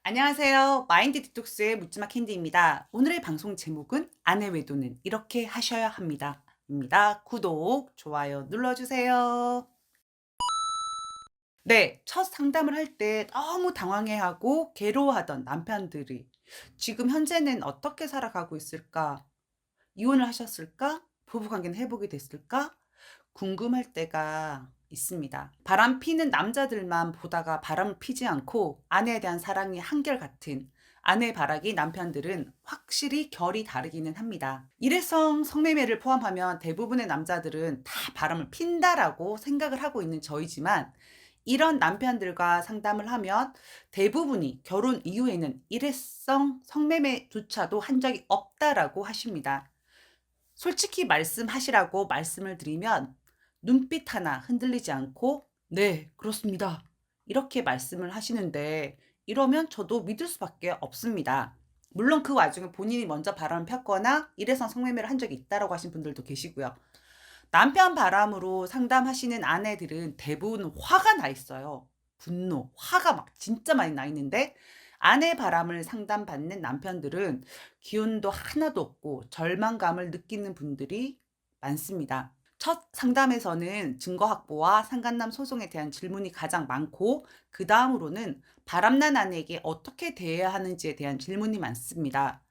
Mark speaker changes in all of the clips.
Speaker 1: 안녕하세요. 마인드 디톡스의 묻지마 캔디입니다. 오늘의 방송 제목은 아내 외도는 이렇게 하셔야 합니다. 입니다. 구독, 좋아요 눌러주세요. 네, 첫 상담을 할 때 너무 당황해하고 괴로워하던 남편들이 지금 현재는 어떻게 살아가고 있을까? 이혼을 하셨을까? 부부관계는 회복이 됐을까? 궁금할 때가 있습니다. 바람 피는 남자들만 보다가 바람을 피지 않고 아내에 대한 사랑이 한결같은 아내의 바라기 남편들은 확실히 결이 다르기는 합니다. 일회성 성매매를 포함하면 대부분의 남자들은 다 바람을 핀다라고 생각을 하고 있는 저이지만 이런 남편들과 상담을 하면 대부분이 결혼 이후에는 일회성 성매매조차도 한 적이 없다라고 하십니다. 솔직히 말씀하시라고 말씀을 드리면 눈빛 하나 흔들리지 않고 "네, 그렇습니다." 이렇게 말씀을 하시는데 이러면 저도 믿을 수밖에 없습니다. 물론 그 와중에 본인이 먼저 바람을 폈거나 일회성 성매매를 한 적이 있다라고 하신 분들도 계시고요. 남편 바람으로 상담하시는 아내들은 대부분 화가 나 있어요. 분노, 화가 막 진짜 많이 나 있는데 아내 바람을 상담받는 남편들은 기운도 하나도 없고 절망감을 느끼는 분들이 많습니다. 첫 상담에서는 증거 확보와 상간남 소송에 대한 질문이 가장 많고 그다음으로는 바람난 아내에게 어떻게 대해야 하는지에 대한 질문이 많습니다.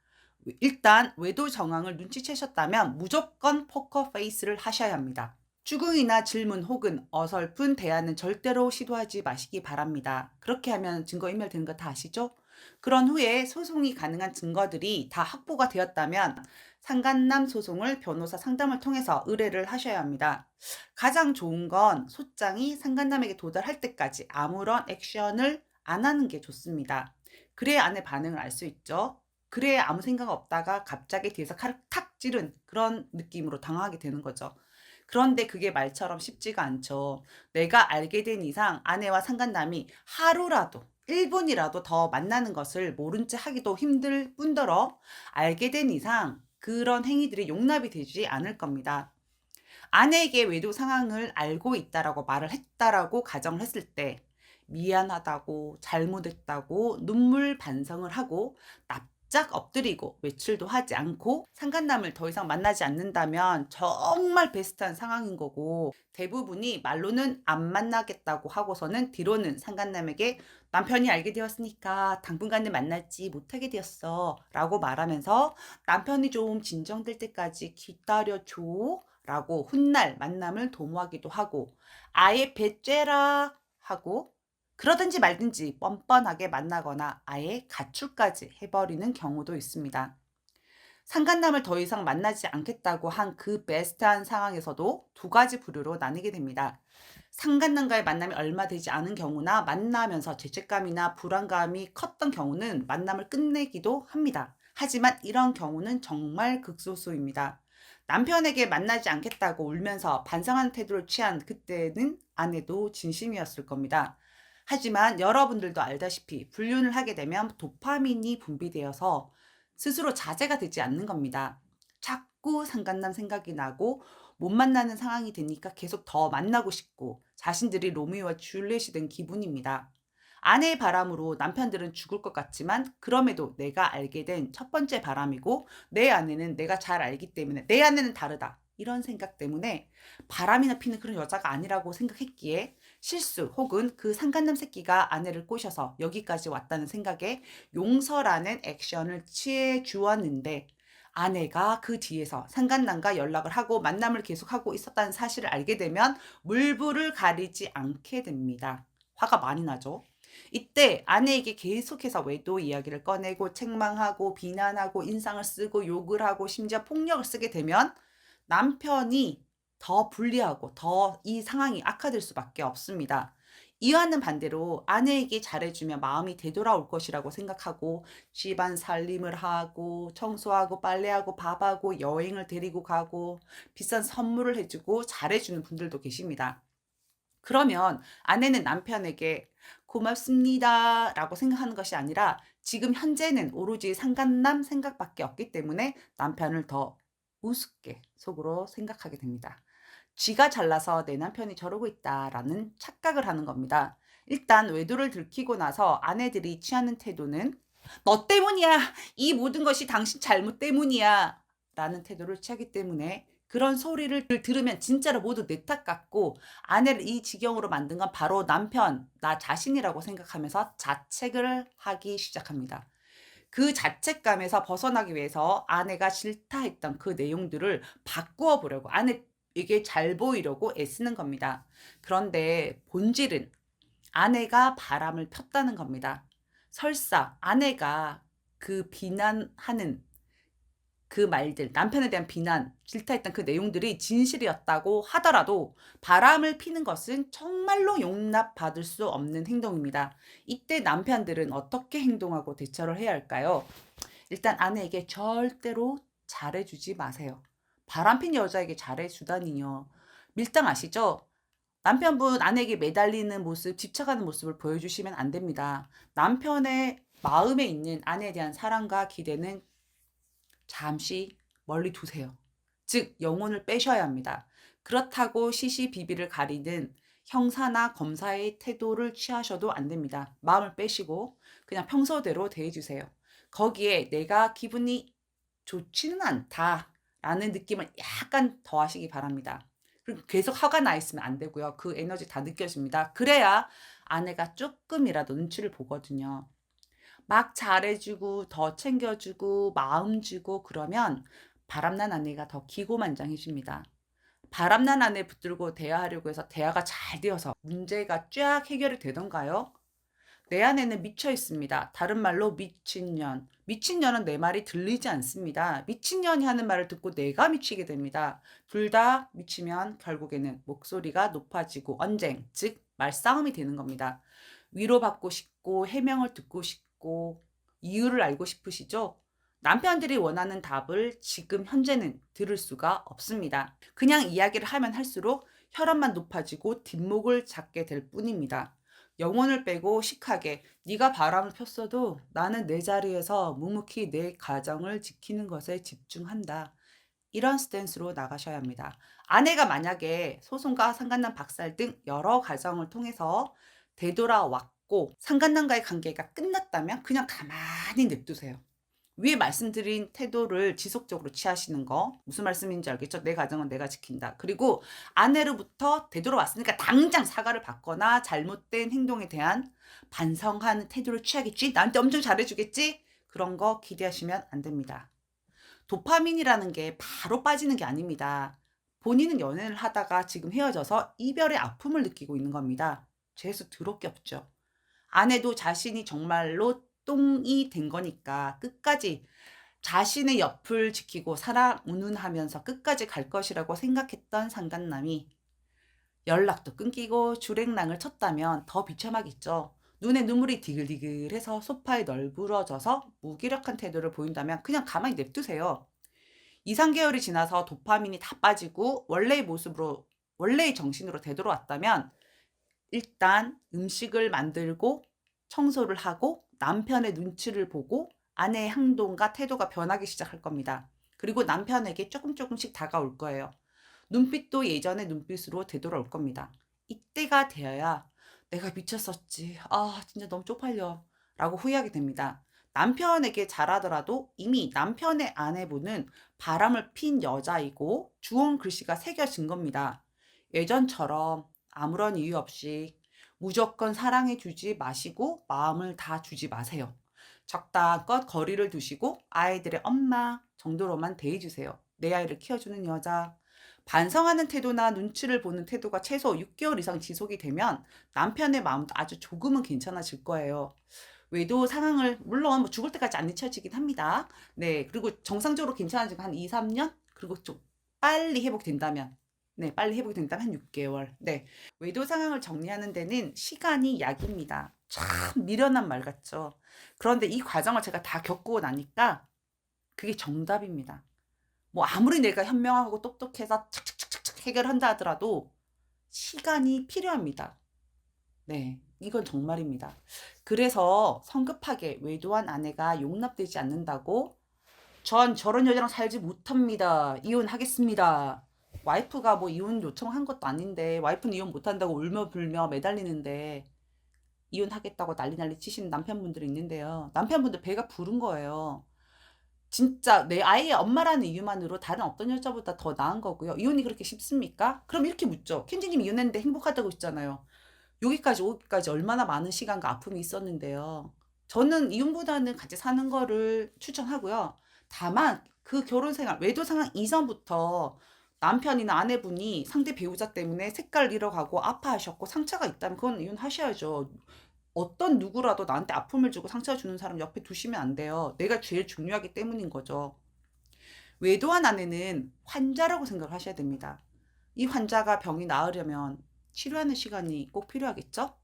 Speaker 1: 일단 외도 정황을 눈치채셨다면 무조건 포커 페이스를 하셔야 합니다. 추궁이나 질문 혹은 어설픈 대화는 절대로 시도하지 마시기 바랍니다. 그렇게 하면 증거인멸되는 거 다 아시죠? 그런 후에 소송이 가능한 증거들이 다 확보가 되었다면 상간남 소송을 변호사 상담을 통해서 의뢰를 하셔야 합니다. 가장 좋은 건 소장이 상간남에게 도달할 때까지 아무런 액션을 안 하는 게 좋습니다. 그래야 아내 반응을 알 수 있죠. 그래야 아무 생각 없다가 갑자기 뒤에서 칼을 탁 찌른 그런 느낌으로 당하게 되는 거죠. 그런데 그게 말처럼 쉽지가 않죠. 내가 알게 된 이상 아내와 상간남이 하루라도 1분이라도 더 만나는 것을 모른 채 하기도 힘들 뿐더러 알게 된 이상 그런 행위들이 용납이 되지 않을 겁니다. 아내에게 외도 상황을 알고 있다라고 말을 했다라고 가정을 했을 때 미안하다고 잘못했다고 눈물 반성을 하고 납작 엎드리고 외출도 하지 않고 상간남을 더 이상 만나지 않는다면 정말 베스트한 상황인 거고 대부분이 말로는 안 만나겠다고 하고서는 뒤로는 상간남에게 남편이 알게 되었으니까 당분간은 만나지 못하게 되었어 라고 말하면서 남편이 좀 진정될 때까지 기다려줘 라고 훗날 만남을 도모하기도 하고 아예 배째라 하고 그러든지 말든지 뻔뻔하게 만나거나 아예 가출까지 해버리는 경우도 있습니다. 상간남을 더 이상 만나지 않겠다고 한 그 베스트한 상황에서도 두 가지 부류로 나뉘게 됩니다. 상간남과의 만남이 얼마 되지 않은 경우나 만나면서 죄책감이나 불안감이 컸던 경우는 만남을 끝내기도 합니다. 하지만 이런 경우는 정말 극소수입니다. 남편에게 만나지 않겠다고 울면서 반성하는 태도를 취한 그때는 아내도 진심이었을 겁니다. 하지만 여러분들도 알다시피 불륜을 하게 되면 도파민이 분비되어서 스스로 자제가 되지 않는 겁니다. 자꾸 상간남 생각이 나고 못 만나는 상황이 되니까 계속 더 만나고 싶고 자신들이 로미오와 줄리엣이 된 기분입니다. 아내의 바람으로 남편들은 죽을 것 같지만 그럼에도 내가 알게 된 첫 번째 바람이고 내 아내는 내가 잘 알기 때문에 내 아내는 다르다. 이런 생각 때문에 바람이나 피는 그런 여자가 아니라고 생각했기에 실수 혹은 그 상간남 새끼가 아내를 꼬셔서 여기까지 왔다는 생각에 용서라는 액션을 취해 주었는데 아내가 그 뒤에서 상간남과 연락을 하고 만남을 계속하고 있었다는 사실을 알게 되면 물불을 가리지 않게 됩니다. 화가 많이 나죠. 이때 아내에게 계속해서 외도 이야기를 꺼내고 책망하고 비난하고 인상을 쓰고 욕을 하고 심지어 폭력을 쓰게 되면 남편이 더 불리하고 더 이 상황이 악화될 수밖에 없습니다. 이와는 반대로 아내에게 잘해주면 마음이 되돌아올 것이라고 생각하고 집안 살림을 하고 청소하고 빨래하고 밥하고 여행을 데리고 가고 비싼 선물을 해주고 잘해주는 분들도 계십니다. 그러면 아내는 남편에게 고맙습니다 라고 생각하는 것이 아니라 지금 현재는 오로지 상간남 생각밖에 없기 때문에 남편을 더 우습게 속으로 생각하게 됩니다. 쥐가 잘나서 내 남편이 저러고 있다라는 착각을 하는 겁니다. 일단 외도를 들키고 나서 아내들이 취하는 태도는 "너 때문이야. 이 모든 것이 당신 잘못 때문이야." 라는 태도를 취하기 때문에 그런 소리를 들으면 진짜로 모두 내 탓 같고 아내를 이 지경으로 만든 건 바로 남편, 나 자신이라고 생각하면서 자책을 하기 시작합니다. 그 자책감에서 벗어나기 위해서 아내가 싫다 했던 그 내용들을 바꾸어 보려고 아내에게 잘 보이려고 애쓰는 겁니다. 그런데 본질은 아내가 바람을 폈다는 겁니다. 설사 아내가 그 비난하는 그 말들, 남편에 대한 비난, 질타했던 그 내용들이 진실이었다고 하더라도 바람을 피는 것은 정말로 용납받을 수 없는 행동입니다. 이때 남편들은 어떻게 행동하고 대처를 해야 할까요? 일단 아내에게 절대로 잘해주지 마세요. 바람핀 여자에게 잘해주다니요. 밀당 아시죠? 남편분 아내에게 매달리는 모습, 집착하는 모습을 보여주시면 안 됩니다. 남편의 마음에 있는 아내에 대한 사랑과 기대는 잠시 멀리 두세요. 즉, 영혼을 빼셔야 합니다. 그렇다고 시시비비를 가리는 형사나 검사의 태도를 취하셔도 안 됩니다. 마음을 빼시고 그냥 평소대로 대해주세요. 거기에 내가 기분이 좋지는 않다라는 느낌을 약간 더하시기 바랍니다. 그리고 계속 화가 나 있으면 안 되고요. 그 에너지 다 느껴집니다. 그래야 아내가 조금이라도 눈치를 보거든요. 막 잘해주고 더 챙겨주고 마음 주고 그러면 바람난 아내가 더 기고만장해집니다. 바람난 아내 붙들고 대화하려고 해서 대화가 잘 되어서 문제가 쫙 해결이 되던가요? 내 안에는 미쳐 있습니다. 다른 말로 미친년. 미친년은 내 말이 들리지 않습니다. 미친년이 하는 말을 듣고 내가 미치게 됩니다. 둘 다 미치면 결국에는 목소리가 높아지고 언쟁, 즉 말싸움이 되는 겁니다. 위로받고 싶고 해명을 듣고 싶고 이유를 알고 싶으시죠? 남편들이 원하는 답을 지금 현재는 들을 수가 없습니다. 그냥 이야기를 하면 할수록 혈압만 높아지고 뒷목을 잡게 될 뿐입니다. 영혼을 빼고 식하게 네가 바람을 폈어도 나는 내 자리에서 묵묵히 내 가정을 지키는 것에 집중한다. 이런 스탠스로 나가셔야 합니다. 아내가 만약에 소송과 상간남 박살 등 여러 과정을 통해서 되돌아왔고 상간남과의 관계가 끝났다면 그냥 가만히 냅두세요. 위에 말씀드린 태도를 지속적으로 취하시는 거 무슨 말씀인지 알겠죠? 내 가정은 내가 지킨다. 그리고 아내로부터 되돌아왔으니까 당장 사과를 받거나 잘못된 행동에 대한 반성하는 태도를 취하겠지? 나한테 엄청 잘해주겠지? 그런 거 기대하시면 안 됩니다. 도파민이라는 게 바로 빠지는 게 아닙니다. 본인은 연애를 하다가 지금 헤어져서 이별의 아픔을 느끼고 있는 겁니다. 죄수 더럽게 없죠. 아내도 자신이 정말로 똥이 된 거니까 끝까지 자신의 옆을 지키고 사랑 운운하면서 끝까지 갈 것이라고 생각했던 상간남이 연락도 끊기고 주랭랑을 쳤다면 더 비참하겠죠. 눈에 눈물이 디글디글해서 소파에 널브러져서 무기력한 태도를 보인다면 그냥 가만히 냅두세요. 2, 3개월이 지나서 도파민이 다 빠지고 원래의 모습으로 원래의 정신으로 되돌아왔다면 일단 음식을 만들고 청소를 하고 남편의 눈치를 보고 아내의 행동과 태도가 변하기 시작할 겁니다. 그리고 남편에게 조금씩 다가올 거예요. 눈빛도 예전의 눈빛으로 되돌아올 겁니다. 이때가 되어야 내가 미쳤었지. 아, 진짜 너무 쪽팔려. 라고 후회하게 됩니다. 남편에게 잘하더라도 이미 남편의 아내분은 바람을 핀 여자이고 주홍 글씨가 새겨진 겁니다. 예전처럼 아무런 이유 없이 무조건 사랑해 주지 마시고 마음을 다 주지 마세요. 적당껏 거리를 두시고 아이들의 엄마 정도로만 대해주세요. 내 아이를 키워주는 여자. 반성하는 태도나 눈치를 보는 태도가 최소 6개월 이상 지속이 되면 남편의 마음도 아주 조금은 괜찮아질 거예요. 외도 상황을 물론 뭐 죽을 때까지 안 잊혀지긴 합니다. 네, 그리고 정상적으로 괜찮아지고 한 2, 3년 그리고 좀 빨리 회복된다면 네, 빨리 회복이 된다면 한 6개월. 네. 외도 상황을 정리하는 데는 시간이 약입니다. 참 미련한 말 같죠. 그런데 이 과정을 제가 다 겪고 나니까 그게 정답입니다. 뭐 아무리 내가 현명하고 똑똑해서 착착착착 해결한다 하더라도 시간이 필요합니다. 네. 이건 정말입니다. 그래서 성급하게 외도한 아내가 용납되지 않는다고 전 저런 여자랑 살지 못합니다. 이혼하겠습니다. 와이프가 뭐 이혼 요청한 것도 아닌데 와이프는 이혼 못한다고 울며 불며 매달리는데 이혼하겠다고 난리 치시는 남편분들이 있는데요. 남편분들 배가 부른 거예요. 진짜 내 아이의 엄마라는 이유만으로 다른 어떤 여자보다 더 나은 거고요. 이혼이 그렇게 쉽습니까? 그럼 이렇게 묻죠. 켄지님 이혼했는데 행복하다고 했잖아요. 여기까지 오기까지 얼마나 많은 시간과 아픔이 있었는데요. 저는 이혼보다는 같이 사는 거를 추천하고요. 다만 그 결혼 생활, 외도 상황 이전부터 남편이나 아내분이 상대 배우자 때문에 색깔을 잃어가고 아파하셨고 상처가 있다면 그건 이혼하셔야죠. 어떤 누구라도 나한테 아픔을 주고 상처 주는 사람 옆에 두시면 안 돼요. 내가 제일 중요하기 때문인 거죠. 외도한 아내는 환자라고 생각을 하셔야 됩니다. 이 환자가 병이 나으려면 치료하는 시간이 꼭 필요하겠죠?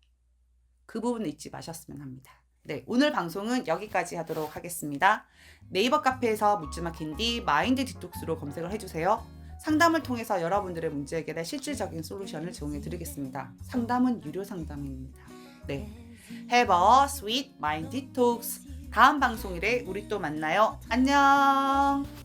Speaker 1: 그 부분을 잊지 마셨으면 합니다. 네, 오늘 방송은 여기까지 하도록 하겠습니다. 네이버 카페에서 묻지마 캔디 마인드 디톡스로 검색을 해주세요. 상담을 통해서 여러분들의 문제 해결에 실질적인 솔루션을 제공해 드리겠습니다. 상담은 유료 상담입니다. 네, Have a sweet mind detox. 다음 방송일에 우리 또 만나요. 안녕.